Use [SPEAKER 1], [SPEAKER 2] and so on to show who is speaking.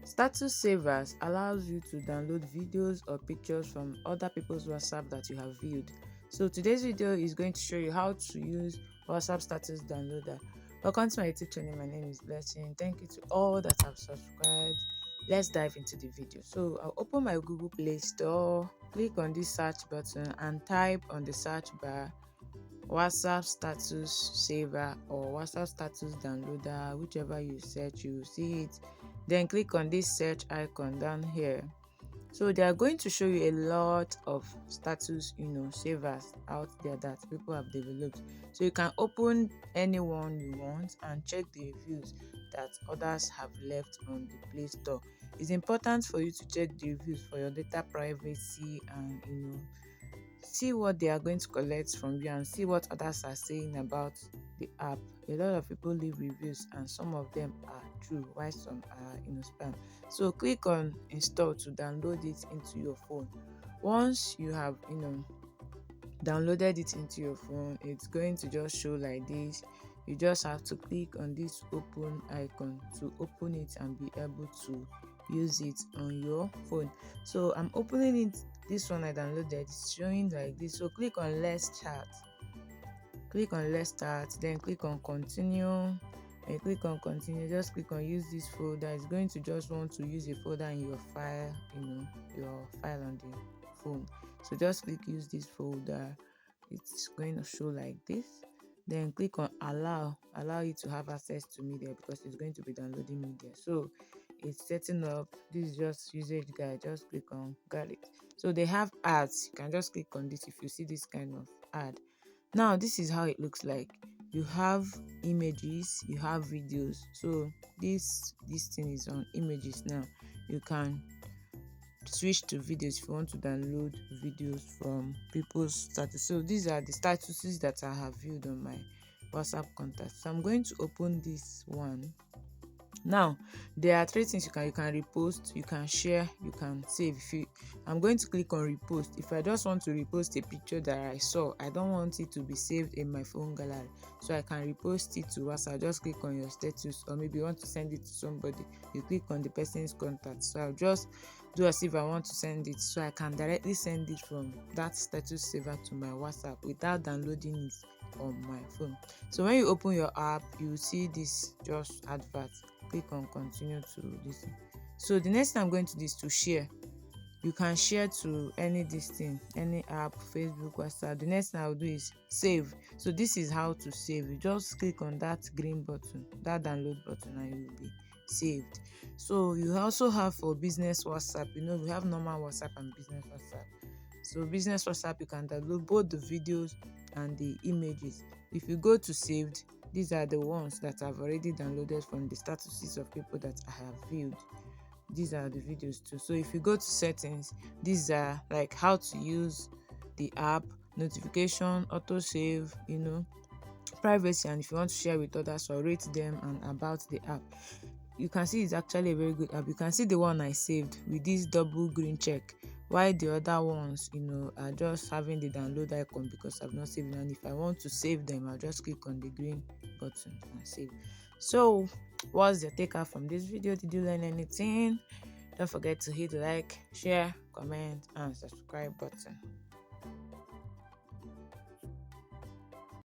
[SPEAKER 1] Status savers allows you to download videos or pictures from other people's WhatsApp that you have viewed. So today's video is going to show you how to use WhatsApp status downloader. Welcome to my YouTube channel. My name is Blessing. Thank you to all that have subscribed. Let's dive into the video. So I'll open my Google Play Store, click on this search button and type on the search bar WhatsApp status saver or WhatsApp status downloader, whichever you search, you will see it. Then click on this search icon down here. So they are going to show you a lot of status savers out there that people have developed. So you can open any one you want and check the reviews that others have left on the Play Store. It's important for you to check the reviews for your data privacy and see what they are going to collect from you and see what others are saying about the app. A lot of people leave reviews and some of them are true while some are spam. So click on install to download it into your phone. Once you have downloaded it into your phone, it's going to just show like this. You just have to click on this open icon to open it and be able to use it on your phone. So I'm opening it. This one I downloaded, it's showing like this. So click on let's chat, then click on continue. When you click on continue, just click on use this folder. It's going to just want to use a folder in your file, your file on the phone. So just click use this folder. It's going to show like this. Then click on allow you to have access to media because it's going to be downloading media. So it's setting up. This is just usage guide. Just click on got it. So they have ads. You can just click on this if you see this kind of ad. Now this is how it looks like. You have images, you have videos. So this thing is on images now. You can switch to videos if you want to download videos from people's status. So these are the statuses that I have viewed on my WhatsApp contacts. So I'm going to open this one. Now there are three things you can repost, you can share, you can save. I'm going to click on repost. If I just want to repost a picture that I saw, I don't want it to be saved in my phone gallery, so I can repost it to WhatsApp. Just click on your status, or maybe you want to send it to somebody, you click on the person's contact. So I'll just do as if I want to send it, so I can directly send it from that status saver to my WhatsApp without downloading it on my phone. So when you open your app, you will see this just advert. Click on continue to listen. So the next thing I'm going to do is to share. You can share to any app, Facebook, WhatsApp. The next thing I'll do is save. So this is how to save. You just click on that green button, that download button, and you will be saved. So you also have for business WhatsApp. We have normal WhatsApp and business WhatsApp. So business WhatsApp, you can download both the videos and the images. If you go to saved, these are the ones that I've already downloaded from the statuses of people that I have viewed. These are the videos too. So if you go to settings, these are like how to use the app, notification, autosave, privacy, and if you want to share with others or rate them and about the app. You can see it's actually a very good app. You can see the one I saved with this double green check, while the other ones are just having the download icon because I've not saved them. And if I want to save them, I'll just click on the green button and save. So what's the takeout from this video? Did you learn anything? Don't forget to hit the like, share, comment and subscribe button.